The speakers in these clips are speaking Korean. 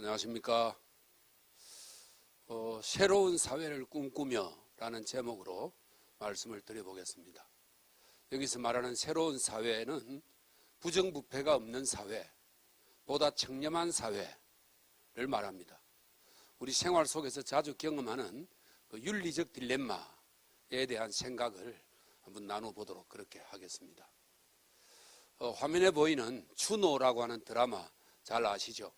안녕하십니까. 새로운 사회를 꿈꾸며 라는 제목으로 말씀을 드려보겠습니다. 여기서 말하는 새로운 사회는 부정부패가 없는 사회, 보다 청렴한 사회를 말합니다. 우리 생활 속에서 자주 경험하는 그 윤리적 딜레마에 대한 생각을 한번 나눠보도록 그렇게 하겠습니다. 화면에 보이는 추노라고 하는 드라마 잘 아시죠?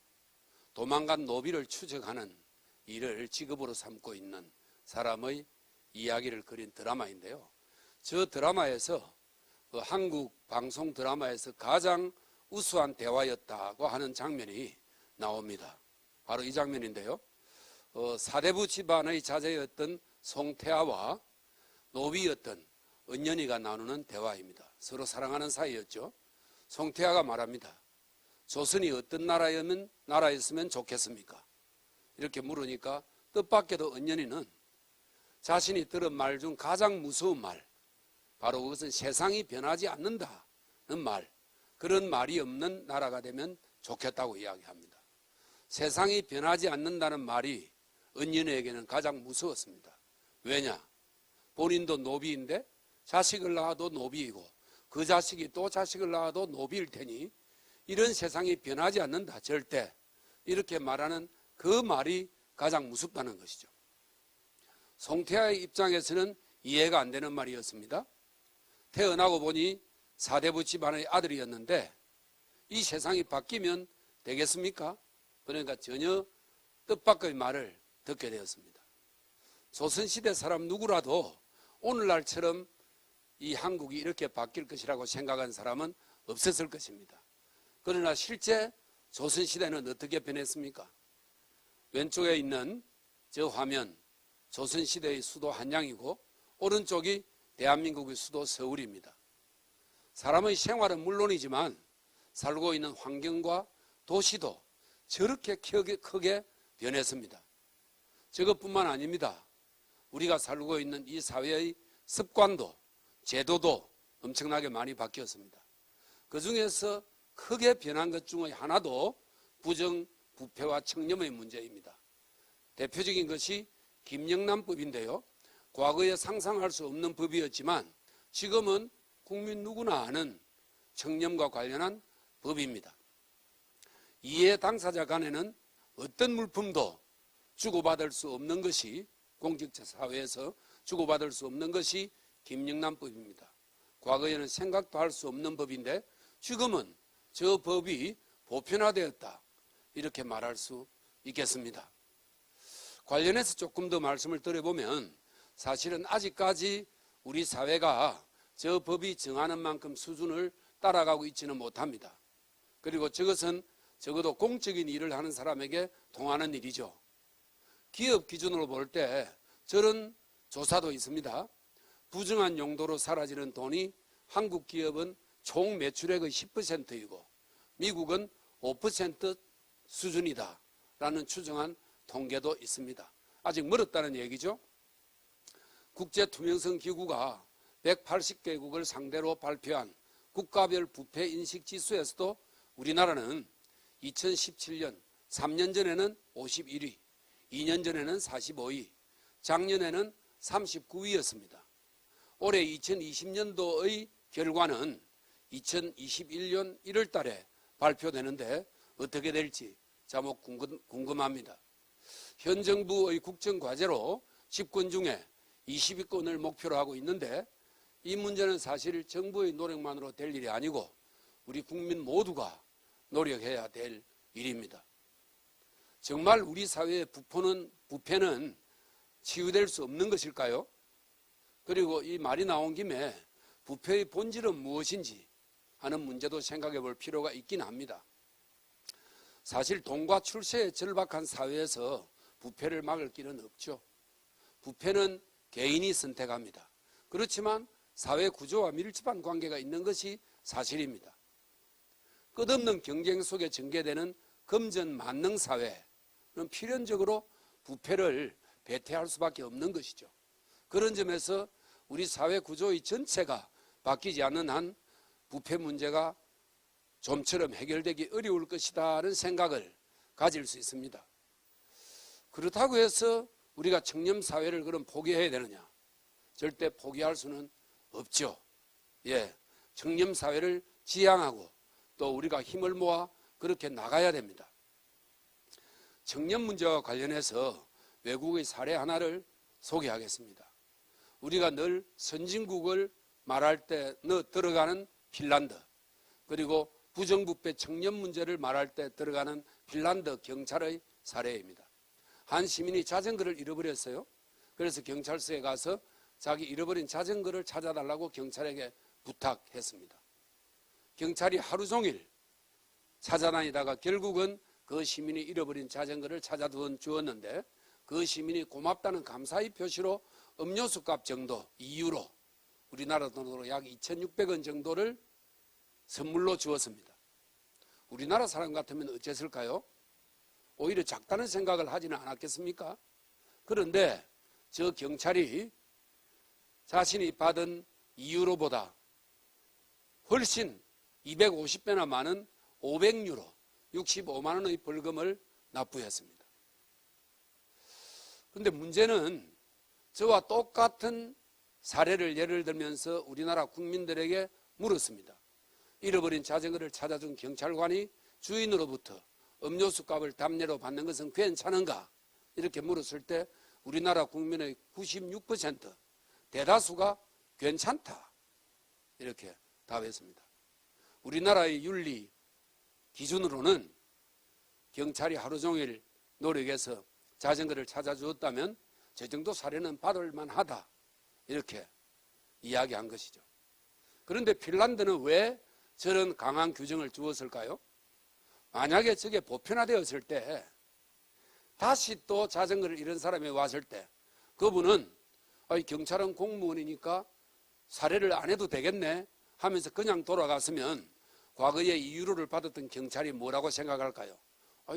도망간 노비를 추적하는 일을 직업으로 삼고 있는 사람의 이야기를 그린 드라마인데요. 저 드라마에서 한국 방송 드라마에서 가장 우수한 대화였다고 하는 장면이 나옵니다. 바로 이 장면인데요. 사대부 집안의 자제였던 송태아와 노비였던 은연이가 나누는 대화입니다. 서로 사랑하는 사이였죠. 송태아가 말합니다. 조선이 어떤 나라였으면 좋겠습니까? 이렇게 물으니까 뜻밖에도 은연이는 자신이 들은 말 중 가장 무서운 말, 바로 그것은 세상이 변하지 않는다는 말, 그런 말이 없는 나라가 되면 좋겠다고 이야기합니다. 세상이 변하지 않는다는 말이 은연이에게는 가장 무서웠습니다. 왜냐? 본인도 노비인데 자식을 낳아도 노비이고 그 자식이 또 자식을 낳아도 노비일 테니 이런 세상이 변하지 않는다, 절대. 이렇게 말하는 그 말이 가장 무섭다는 것이죠. 송태아의 입장에서는 이해가 안 되는 말이었습니다. 태어나고 보니 사대부 집안의 아들이었는데 이 세상이 바뀌면 되겠습니까? 그러니까 전혀 뜻밖의 말을 듣게 되었습니다. 조선시대 사람 누구라도 오늘날처럼 이 한국이 이렇게 바뀔 것이라고 생각한 사람은 없었을 것입니다. 그러나 실제 조선시대는 어떻게 변했습니까? 왼쪽에 있는 저 화면, 조선시대의 수도 한양이고 오른쪽이 대한민국의 수도 서울입니다. 사람의 생활은 물론이지만 살고 있는 환경과 도시도 저렇게 크게 변했습니다. 저것뿐만 아닙니다. 우리가 살고 있는 이 사회의 습관도 제도도 엄청나게 많이 바뀌었습니다. 그 중에서 크게 변한 것 중의 하나도 부정부패와 청렴의 문제입니다. 대표적인 것이 김영란법인데요. 과거에 상상할 수 없는 법이었지만 지금은 국민 누구나 아는 청렴과 관련한 법입니다. 이해 당사자 간에는 어떤 물품도 주고받을 수 없는 것이, 공직자 사회에서 주고받을 수 없는 것이 김영란법입니다. 과거에는 생각도 할 수 없는 법인데 지금은 저 법이 보편화되었다, 이렇게 말할 수 있겠습니다. 관련해서 조금 더 말씀을 드려보면 사실은 아직까지 우리 사회가 저 법이 정하는 만큼 수준을 따라가고 있지는 못합니다. 그리고 저것은 적어도 공적인 일을 하는 사람에게 통하는 일이죠. 기업 기준으로 볼 때 저런 조사도 있습니다. 부정한 용도로 사라지는 돈이 한국 기업은 총 매출액의 10%이고 미국은 5% 수준이다 라는 추정한 통계도 있습니다. 아직 멀었다는 얘기죠. 국제투명성기구가 180개국을 상대로 발표한 국가별 부패 인식 지수에서도 우리나라는 2017년 3년 전에는 51위, 2년 전에는 45위, 작년에는 39위였습니다. 올해 2020년도의 결과는 2021년 1월 달에 발표되는데 어떻게 될지 자목 궁금합니다. 현 정부의 국정과제로 10권 중에 20위권을 목표로 하고 있는데 이 문제는 사실 정부의 노력만으로 될 일이 아니고 우리 국민 모두가 노력해야 될 일입니다. 정말 우리 사회의 부패는 치유될 수 없는 것일까요? 그리고 이 말이 나온 김에 부패의 본질은 무엇인지 하는 문제도 생각해 볼 필요가 있긴 합니다. 사실 돈과 출세에 절박한 사회에서 부패를 막을 길은 없죠. 부패는 개인이 선택합니다. 그렇지만 사회 구조와 밀접한 관계가 있는 것이 사실입니다. 끝없는 경쟁 속에 전개되는 금전 만능 사회는 필연적으로 부패를 배태할 수밖에 없는 것이죠. 그런 점에서 우리 사회 구조의 전체가 바뀌지 않는 한 부패 문제가 좀처럼 해결되기 어려울 것이라는 생각을 가질 수 있습니다. 그렇다고 해서 우리가 청렴사회를 그럼 포기해야 되느냐? 절대 포기할 수는 없죠. 예, 청렴사회를 지향하고 또 우리가 힘을 모아 그렇게 나가야 됩니다. 청렴 문제와 관련해서 외국의 사례 하나를 소개하겠습니다. 우리가 늘 선진국을 말할 때 들어가는 핀란드, 그리고 부정부패 청렴 문제를 말할 때 들어가는 핀란드 경찰의 사례입니다. 한 시민이 자전거를 잃어버렸어요. 그래서 경찰서에 가서 자기 잃어버린 자전거를 찾아달라고 경찰에게 부탁했습니다. 경찰이 하루 종일 찾아다니다가 결국은 그 시민이 잃어버린 자전거를 찾아주었는데, 그 시민이 고맙다는 감사의 표시로 음료수 값 정도, 2유로, 우리나라 돈으로 약 2,600원 정도를 선물로 주었습니다. 우리나라 사람 같으면 어땠을까요? 오히려 작다는 생각을 하지는 않았겠습니까? 그런데 저 경찰이 자신이 받은 2유로보다 훨씬 250배나 많은 500유로, 65만 원의 벌금을 납부했습니다. 그런데 문제는 저와 똑같은 사례를 예를 들면서 우리나라 국민들에게 물었습니다. 잃어버린 자전거를 찾아준 경찰관이 주인으로부터 음료수 값을 담례로 받는 것은 괜찮은가? 이렇게 물었을 때 우리나라 국민의 96% 대다수가 괜찮다, 이렇게 답했습니다. 우리나라의 윤리 기준으로는 경찰이 하루 종일 노력해서 자전거를 찾아주었다면 저 정도 사례는 받을 만하다, 이렇게 이야기한 것이죠. 그런데 핀란드는 왜 저런 강한 규정을 주었을까요? 만약에 저게 보편화되었을 때 다시 또 자전거를 잃은 사람이 왔을 때 그분은 경찰은 공무원이니까 사례를 안 해도 되겠네 하면서 그냥 돌아갔으면 과거에 2유로를 받았던 경찰이 뭐라고 생각할까요?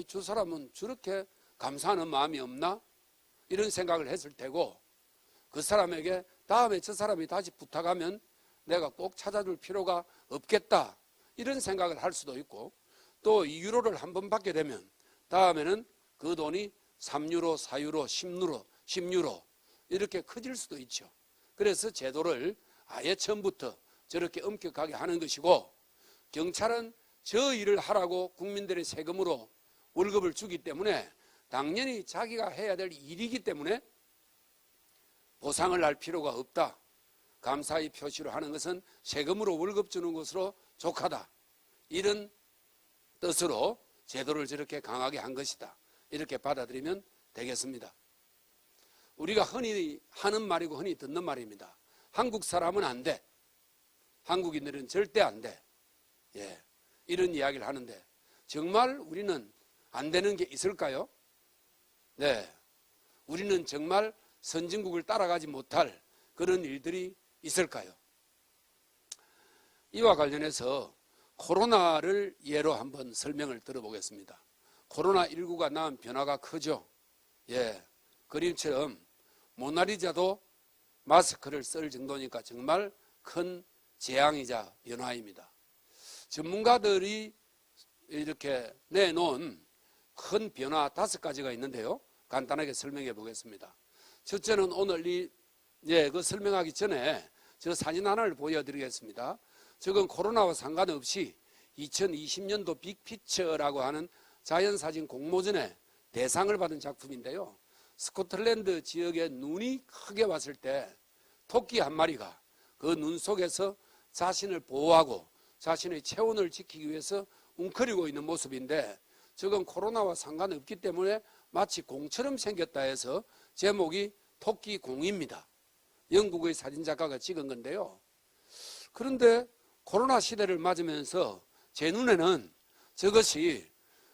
저 사람은 저렇게 감사하는 마음이 없나? 이런 생각을 했을 테고, 그 사람에게 다음에 저 사람이 다시 부탁하면 내가 꼭 찾아줄 필요가 없겠다, 이런 생각을 할 수도 있고, 또 2유로를 한 번 받게 되면 다음에는 그 돈이 3유로, 4유로, 10유로 이렇게 커질 수도 있죠. 그래서 제도를 아예 처음부터 저렇게 엄격하게 하는 것이고, 경찰은 저 일을 하라고 국민들의 세금으로 월급을 주기 때문에 당연히 자기가 해야 될 일이기 때문에 보상을 할 필요가 없다. 감사의 표시로 하는 것은 세금으로 월급 주는 것으로 족하다. 이런 뜻으로 제도를 저렇게 강하게 한 것이다. 이렇게 받아들이면 되겠습니다. 우리가 흔히 하는 말이고 흔히 듣는 말입니다. 한국 사람은 안 돼. 한국인들은 절대 안 돼. 예, 이런 이야기를 하는데 정말 우리는 안 되는 게 있을까요? 네, 우리는 정말 선진국을 따라가지 못할 그런 일들이 있을까요? 이와 관련해서 코로나를 예로 한번 설명을 들어보겠습니다. 코로나19가 낳은 변화가 크죠. 예, 그림처럼 모나리자도 마스크를 쓸 정도니까 정말 큰 재앙이자 변화입니다. 전문가들이 이렇게 내놓은 큰 변화 5가지가 있는데요. 간단하게 설명해 보겠습니다. 첫째는 오늘 그 설명하기 전에 저 사진 하나를 보여드리겠습니다. 저건 코로나와 상관없이 2020년도 빅피처라고 하는 자연사진 공모전에 대상을 받은 작품인데요. 스코틀랜드 지역에 눈이 크게 왔을 때 토끼 한 마리가 그 눈 속에서 자신을 보호하고 자신의 체온을 지키기 위해서 웅크리고 있는 모습인데, 저건 코로나와 상관없기 때문에 마치 공처럼 생겼다 해서 제목이 토끼공입니다. 영국의 사진작가가 찍은 건데요. 그런데 코로나 시대를 맞으면서 제 눈에는 저것이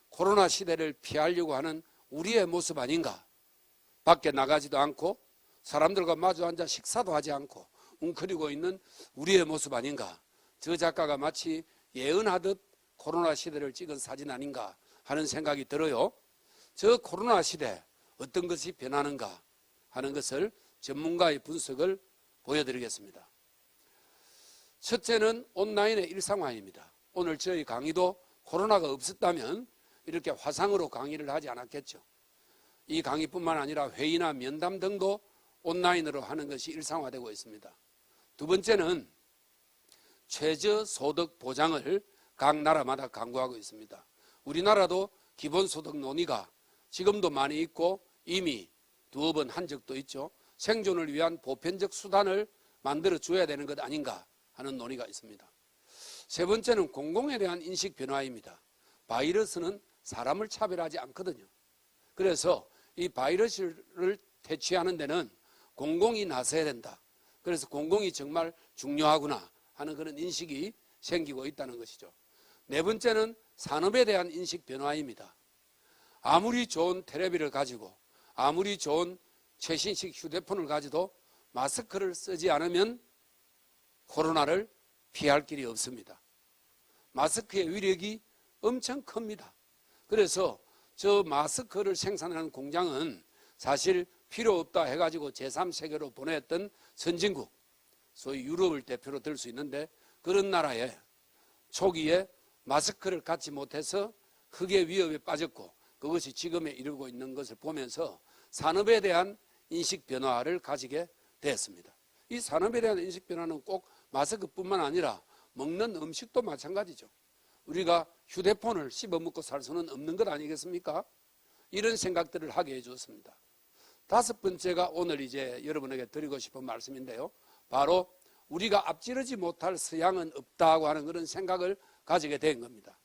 코로나 시대를 피하려고 하는 우리의 모습 아닌가. 밖에 나가지도 않고 사람들과 마주 앉아 식사도 하지 않고 웅크리고 있는 우리의 모습 아닌가. 저 작가가 마치 예언하듯 코로나 시대를 찍은 사진 아닌가 하는 생각이 들어요. 저 코로나 시대 어떤 것이 변하는가 하는 것을 전문가의 분석을 보여드리겠습니다. 첫째는 온라인의 일상화입니다. 오늘 저희 강의도 코로나가 없었다면 이렇게 화상으로 강의를 하지 않았겠죠. 이 강의뿐만 아니라 회의나 면담 등도 온라인으로 하는 것이 일상화되고 있습니다. 두 번째는 최저소득 보장을 각 나라마다 강구하고 있습니다. 우리나라도 기본소득 논의가 지금도 많이 있고 이미 두어 번 한 적도 있죠. 생존을 위한 보편적 수단을 만들어 줘야 되는 것 아닌가 하는 논의가 있습니다. 세 번째는 공공에 대한 인식 변화입니다. 바이러스는 사람을 차별하지 않거든요. 그래서 이 바이러스를 퇴치하는 데는 공공이 나서야 된다. 그래서 공공이 정말 중요하구나 하는 그런 인식이 생기고 있다는 것이죠. 네 번째는 산업에 대한 인식 변화입니다. 아무리 좋은 텔레비를 가지고 아무리 좋은 최신식 휴대폰을 가지도 마스크를 쓰지 않으면 코로나를 피할 길이 없습니다. 마스크의 위력이 엄청 큽니다. 그래서 저 마스크를 생산하는 공장은 사실 필요 없다 해가지고 제3세계로 보냈던 선진국, 소위 유럽을 대표로 들 수 있는데 그런 나라에 초기에 마스크를 갖지 못해서 흑의 위협에 빠졌고 그것이 지금에 이르고 있는 것을 보면서 산업에 대한 인식 변화를 가지게 되었습니다. 이 산업에 대한 인식 변화는 꼭 마스크뿐만 아니라 먹는 음식도 마찬가지죠. 우리가 휴대폰을 씹어 먹고 살 수는 없는 것 아니겠습니까? 이런 생각들을 하게 해주었습니다. 다섯 번째가 오늘 이제 여러분에게 드리고 싶은 말씀인데요. 바로 우리가 앞지르지 못할 서양은 없다고 하는 그런 생각을 가지게 된 겁니다.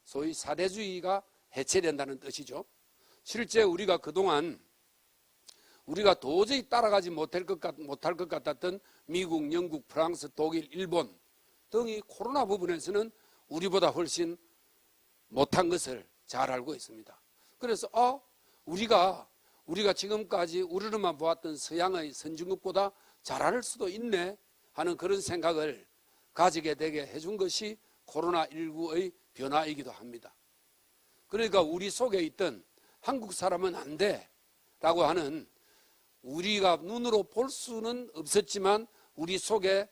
소위 사대주의가 해체된다는 뜻이죠. 실제 우리가 그동안 우리가 도저히 따라가지 못할 것 같았던 미국, 영국, 프랑스, 독일, 일본 등이 코로나 부분에서는 우리보다 훨씬 못한 것을 잘 알고 있습니다. 그래서 우리가 지금까지 우리로만 보았던 서양의 선진국보다 잘할 수도 있네 하는 그런 생각을 가지게 되게 해준 것이 코로나19의 변화이기도 합니다. 그러니까 우리 속에 있던 한국 사람은 안 돼 라고 하는 우리가 눈으로 볼 수는 없었지만 우리 속에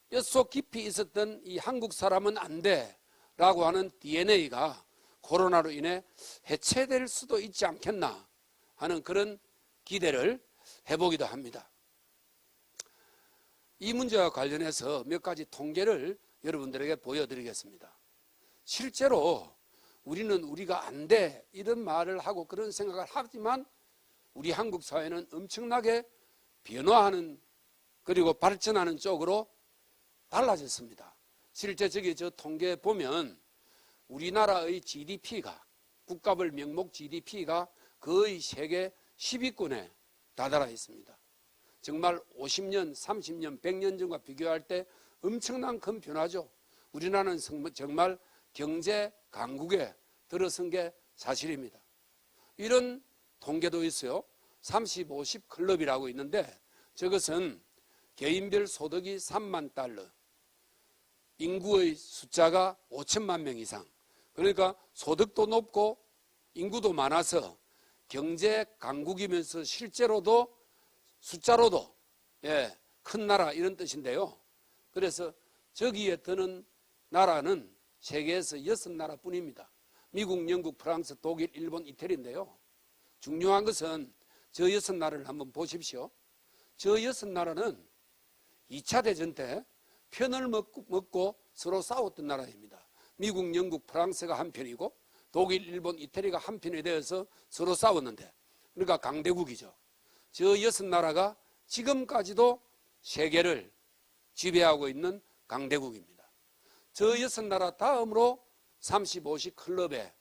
뼛속 깊이 있었던 이 한국 사람은 안 돼 라고 하는 DNA가 코로나로 인해 해체될 수도 있지 않겠나 하는 그런 기대를 해보기도 합니다. 이 문제와 관련해서 몇 가지 통계를 여러분들에게 보여드리겠습니다. 실제로 우리는 우리가 안 돼 이런 말을 하고 그런 생각을 하지만 우리 한국 사회는 엄청나게 변화하는 그리고 발전하는 쪽으로 달라졌습니다. 실제 저 통계에 보면 우리나라의 GDP가 국가별 명목 GDP가 거의 세계 10위권에 다다라 있습니다. 정말 50년, 30년, 100년 전과 비교할 때 엄청난 큰 변화죠. 우리나라는 정말 경제 강국에 들어선 게 사실입니다. 이런 통계도 있어요. 30, 50 클럽이라고 있는데 저것은 개인별 소득이 3만 달러, 인구의 숫자가 5천만 명 이상, 그러니까 소득도 높고 인구도 많아서 경제 강국이면서 실제로도 숫자로도 큰 나라 이런 뜻인데요. 그래서 저기에 드는 나라는 세계에서 6나라 뿐입니다. 미국, 영국, 프랑스, 독일, 일본, 이태리인데요. 중요한 것은 저 6나라를 한번 보십시오. 저 6나라는 2차 대전 때 편을 먹고 서로 싸웠던 나라입니다. 미국, 영국, 프랑스가 한편이고 독일, 일본, 이태리가 한편이 되어서 서로 싸웠는데 그러니까 강대국이죠. 저 6나라가 지금까지도 세계를 지배하고 있는 강대국입니다. 저 6나라 다음으로 30, 50 클럽에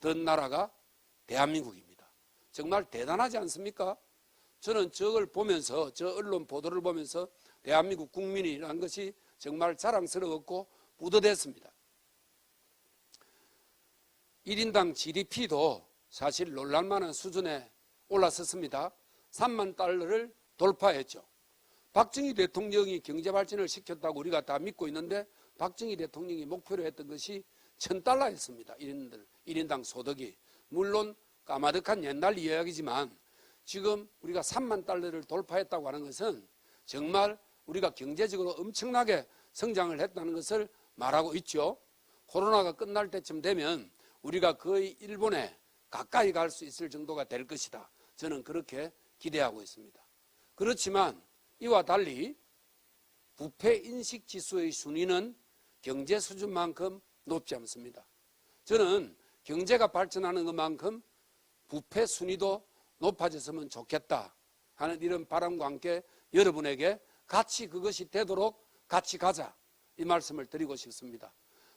든 나라가 대한민국입니다. 정말 대단하지 않습니까? 저는 저걸 보면서 저 언론 보도를 보면서 대한민국 국민이라는 것이 정말 자랑스러웠고 뿌듯했습니다. 1인당 GDP도 사실 놀랄만한 수준에 올라섰습니다. 3만 달러를 돌파했죠. 박정희 대통령이 경제발전을 시켰다고 우리가 다 믿고 있는데 박정희 대통령이 목표로 했던 것이 1,000달러였습니다. 1인당 소득이. 물론 까마득한 옛날 이야기지만 지금 우리가 3만 달러를 돌파했다고 하는 것은 정말 우리가 경제적으로 엄청나게 성장을 했다는 것을 말하고 있죠. 코로나가 끝날 때쯤 되면 우리가 거의 일본에 가까이 갈 수 있을 정도가 될 것이다. 저는 그렇게 기대하고 있습니다. 그렇지만 이와 달리 부패인식지수의 순위는 경제 수준만큼 높지 않습니다. 저는 경제가 발전하는 것만큼 부패 순위도 높아졌으면 좋겠다 하는 이런 바람과 함께 여러분에게 같이 그것이 되도록 같이 가자, 이 말씀을 드리고 싶습니다.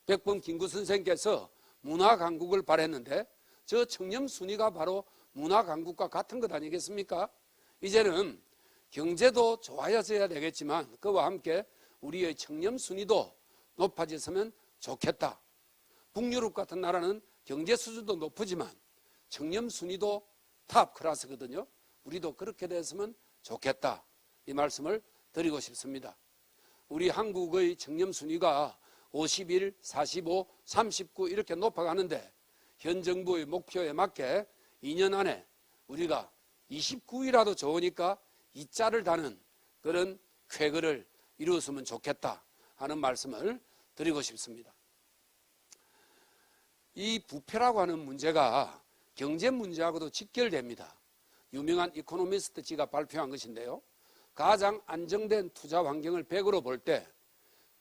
백범 김구 선생께서 문화강국을 바랬는데 저 청렴 순위가 바로 문화강국과 같은 것 아니겠습니까? 이제는 경제도 좋아져야 되겠지만 그와 함께 우리의 청렴 순위도 높아졌으면 좋겠다. 북유럽 같은 나라는 경제 수준도 높지만 청렴 순위도 탑 클래스거든요. 우리도 그렇게 됐으면 좋겠다, 이 말씀을 드리고 싶습니다. 우리 한국의 청렴 순위가 51, 45, 39 이렇게 높아가는데 현 정부의 목표에 맞게 2년 안에 우리가 29위라도 좋으니까 이자를 다는 그런 쾌거를 이루었으면 좋겠다 하는 말씀을 드리고 싶습니다. 이 부패라고 하는 문제가 경제 문제하고도 직결됩니다. 유명한 이코노미스트지가 발표한 것인데요. 가장 안정된 투자 환경을 100으로 볼 때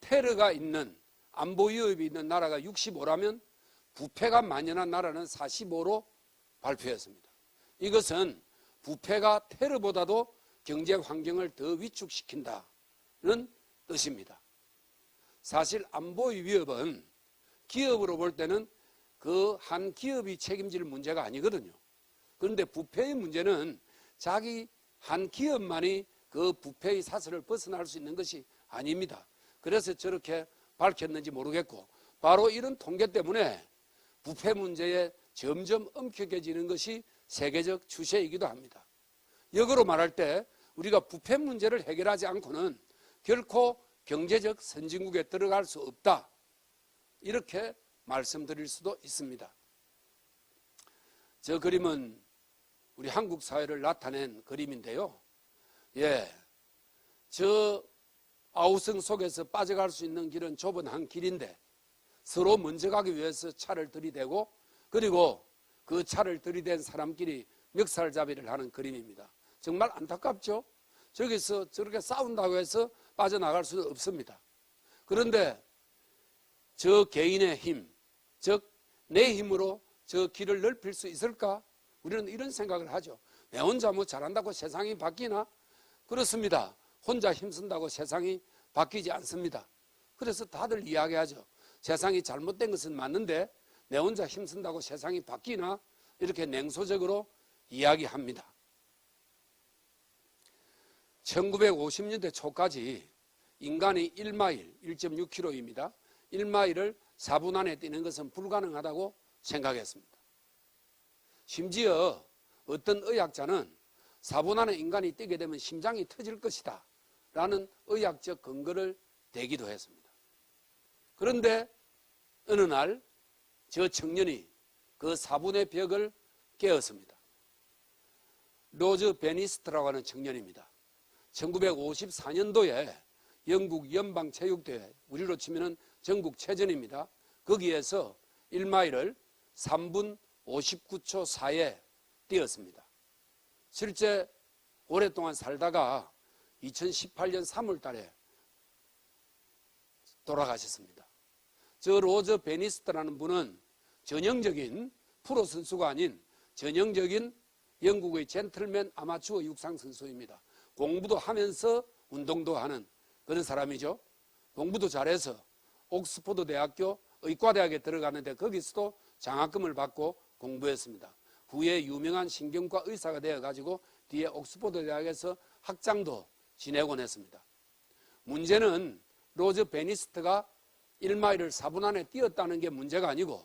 테러가 있는, 안보 위협이 있는 나라가 65라면 부패가 만연한 나라는 45로 발표했습니다. 이것은 부패가 테러보다도 경제 환경을 더 위축시킨다는 뜻입니다. 사실 안보의 위협은 기업으로 볼 때는 그 한 기업이 책임질 문제가 아니거든요. 그런데 부패의 문제는 자기 한 기업만이 그 부패의 사슬을 벗어날 수 있는 것이 아닙니다. 그래서 저렇게 밝혔는지 모르겠고, 바로 이런 통계 때문에 부패 문제에 점점 엄격해지는 것이 세계적 추세이기도 합니다. 역으로 말할 때 우리가 부패 문제를 해결하지 않고는 결코 경제적 선진국에 들어갈 수 없다, 이렇게 말씀드릴 수도 있습니다. 저 그림은 우리 한국 사회를 나타낸 그림인데요. 저 아우성 속에서 빠져갈 수 있는 길은 좁은 한 길인데 서로 먼저 가기 위해서 차를 들이대고, 그리고 그 차를 들이댄 사람끼리 멱살잡이를 하는 그림입니다. 정말 안타깝죠? 저기서 저렇게 싸운다고 해서 빠져나갈 수는 없습니다. 그런데 저 개인의 힘, 즉 내 힘으로 저 길을 넓힐 수 있을까? 우리는 이런 생각을 하죠. 내 혼자 뭐 잘한다고 세상이 바뀌나? 그렇습니다. 혼자 힘쓴다고 세상이 바뀌지 않습니다. 그래서 다들 이야기하죠. 세상이 잘못된 것은 맞는데 내 혼자 힘쓴다고 세상이 바뀌나? 이렇게 냉소적으로 이야기합니다. 1950년대 초까지 인간이 1마일, 1.6km입니다. 1마일을 4분 안에 뛰는 것은 불가능하다고 생각했습니다. 심지어 어떤 의학자는 4분 안에 인간이 뛰게 되면 심장이 터질 것이다 라는 의학적 근거를 대기도 했습니다. 그런데 어느 날 저 청년이 그 4분의 벽을 깨었습니다. 로즈 베니스트라고 하는 청년입니다. 1954년도에 영국 연방체육대회, 우리로 치면 전국체전입니다. 거기에서 1마일을 3분 59초 4에 뛰었습니다. 실제 오랫동안 살다가 2018년 3월 달에 돌아가셨습니다. 저 로저 베니스트라는 분은 전형적인 프로 선수가 아닌 전형적인 영국의 젠틀맨 아마추어 육상 선수입니다. 공부도 하면서 운동도 하는 그런 사람이죠. 공부도 잘해서 옥스퍼드 대학교 의과대학에 들어갔는데 거기서도 장학금을 받고 공부했습니다. 후에 유명한 신경과 의사가 되어가지고 뒤에 옥스퍼드 대학에서 학장도 지내곤 했습니다. 문제는 로저 베니스트가 1마일을 4분 안에 뛰었다는 게 문제가 아니고,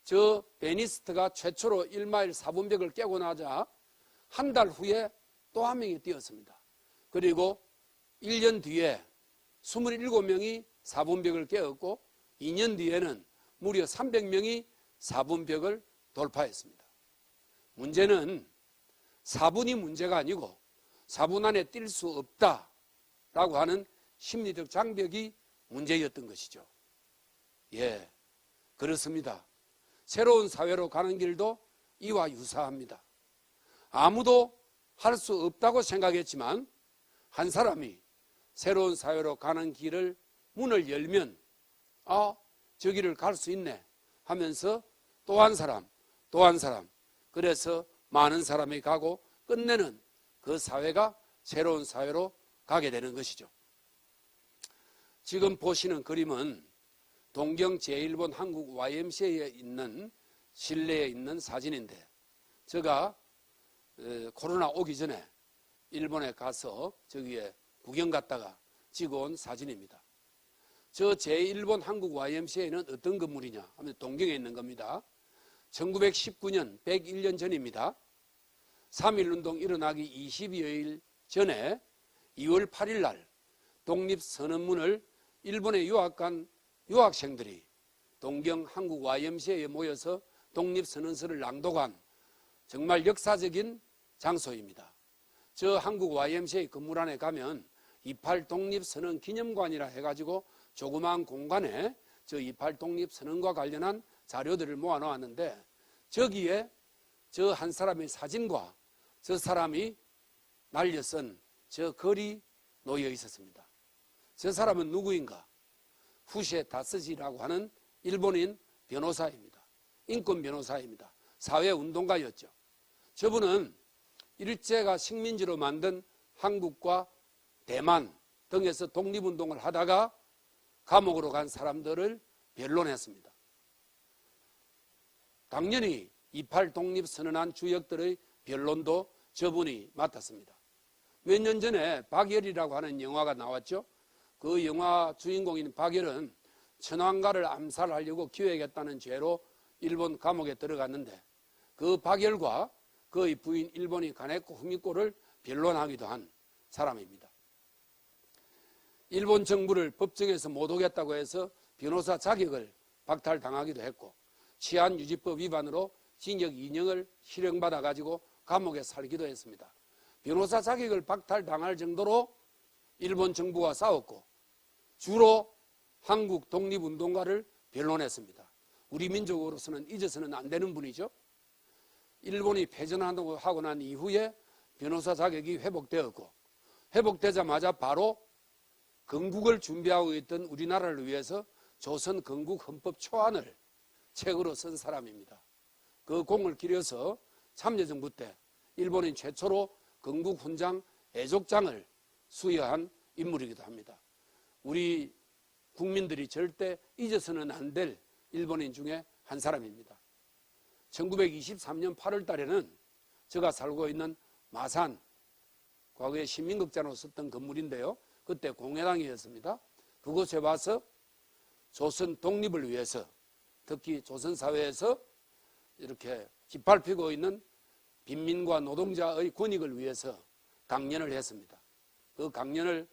저 베니스트가 최초로 1마일 4분벽을 깨고 나자 한 달 후에 또 한 명이 뛰었습니다. 그리고 1년 뒤에 27명이 4분벽을 깨었고 2년 뒤에는 무려 300명이 4분벽을 돌파했습니다. 문제는 4분이 문제가 아니고 4분 안에 뛸 수 없다라고 하는 심리적 장벽이 문제였던 것이죠. 그렇습니다. 새로운 사회로 가는 길도 이와 유사합니다. 아무도 할 수 없다고 생각했지만 한 사람이 새로운 사회로 가는 길을 문을 열면 저 길을 갈 수 있네 하면서 또 한 사람, 또 한 사람, 그래서 많은 사람이 가고 끝내는 그 사회가 새로운 사회로 가게 되는 것이죠. 지금 보시는 그림은 동경 제1본 한국 YMCA에 있는 실내에 있는 사진인데, 제가 코로나 오기 전에 일본에 가서 저기에 구경 갔다가 찍어온 사진입니다. 저 제1본 한국 YMCA는 어떤 건물이냐 하면 동경에 있는 겁니다. 1919년 101년 전입니다. 3.1운동 일어나기 20여일 전에 2월 8일 날 독립선언문을 일본에 유학간 유학생들이 동경 한국 YMCA에 모여서 독립선언서를 낭독한 정말 역사적인 장소입니다. 저 한국 YMCA 건물 안에 가면 28 독립선언 기념관이라 해가지고 조그마한 공간에 저 28 독립선언과 관련한 자료들을 모아놓았는데, 저기에 저 한 사람의 사진과 저 사람이 날려 쓴 저 글이 놓여 있었습니다. 저 사람은 누구인가? 후시에 다스지라고 하는 일본인 변호사입니다. 인권 변호사입니다. 사회운동가였죠. 저분은 일제가 식민지로 만든 한국과 대만 등에서 독립운동을 하다가 감옥으로 간 사람들을 변론했습니다. 당연히 28 독립선언한 주역들의 변론도 저분이 맡았습니다. 몇 년 전에 박열이라고 하는 영화가 나왔죠. 그 영화 주인공인 박열은 천황가를 암살하려고 기획했다는 죄로 일본 감옥에 들어갔는데, 그 박열과 그의 부인 일본이 가네코 후미코를 변론하기도 한 사람입니다. 일본 정부를 법정에서 못 오겠다고 해서 변호사 자격을 박탈당하기도 했고, 치안유지법 위반으로 징역 2년을 실형받아 가지고 감옥에 살기도 했습니다. 변호사 자격을 박탈당할 정도로 일본 정부와 싸웠고 주로 한국 독립운동가를 변론했습니다. 우리 민족으로서는 잊어서는 안 되는 분이죠. 일본이 패전하고 난 이후에 변호사 자격이 회복되었고, 회복되자마자 바로 건국을 준비하고 있던 우리나라를 위해서 조선 건국 헌법 초안을 책으로 쓴 사람입니다. 그 공을 기려서 참여정부 때 일본인 최초로 건국 훈장 애족장을 수여한 인물이기도 합니다. 우리 국민들이 절대 잊어서는 안 될 일본인 중에 한 사람입니다. 1923년 8월 달에는 제가 살고 있는 마산, 과거에 시민극장으로 썼던 건물인데요, 그때 공회당이었습니다. 그곳에 와서 조선 독립을 위해서, 특히 조선사회에서 이렇게 짓밟히고 있는 빈민과 노동자의 권익을 위해서 강연을 했습니다. 그 강연을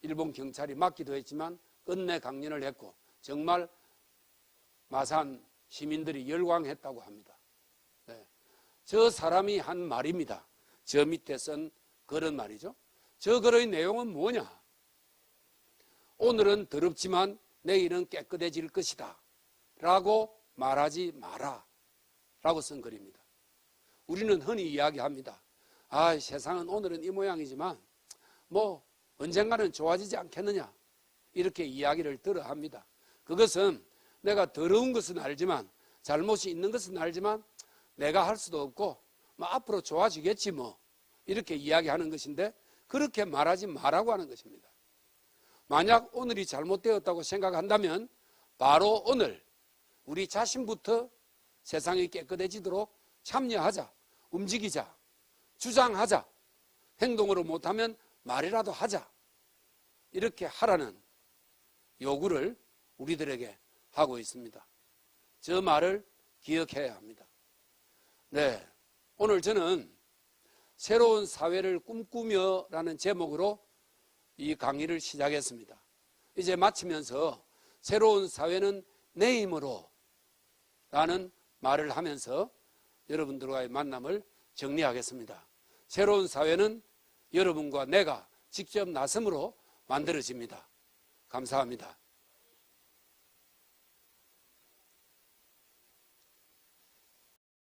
일본 경찰이 막기도 했지만 끝내 강연을 했고, 정말 마산 시민들이 열광했다고 합니다. 네. 저 사람이 한 말입니다. 저 밑에 쓴 그런 말이죠. 저 글의 내용은 뭐냐? 오늘은 더럽지만 내일은 깨끗해질 것이다 라고 말하지 마라 라고 쓴 글입니다. 우리는 흔히 이야기합니다. 세상은 오늘은 이 모양이지만 뭐 언젠가는 좋아지지 않겠느냐, 이렇게 이야기를 들어 합니다. 그것은 내가 더러운 것은 알지만, 잘못이 있는 것은 알지만 내가 할 수도 없고 뭐 앞으로 좋아지겠지 뭐, 이렇게 이야기하는 것인데, 그렇게 말하지 말라고 하는 것입니다. 만약 오늘이 잘못되었다고 생각한다면 바로 오늘 우리 자신부터 세상이 깨끗해지도록 참여하자, 움직이자, 주장하자, 행동으로 못하면 말이라도 하자, 이렇게 하라는 요구를 우리들에게 하고 있습니다. 저 말을 기억해야 합니다. 네, 오늘 저는 새로운 사회를 꿈꾸며 라는 제목으로 이 강의를 시작했습니다. 이제 마치면서 새로운 사회는 내 힘으로 라는 말을 하면서 여러분들과의 만남을 정리하겠습니다. 새로운 사회는 여러분과 내가 직접 나섬으로 만들어집니다. 감사합니다.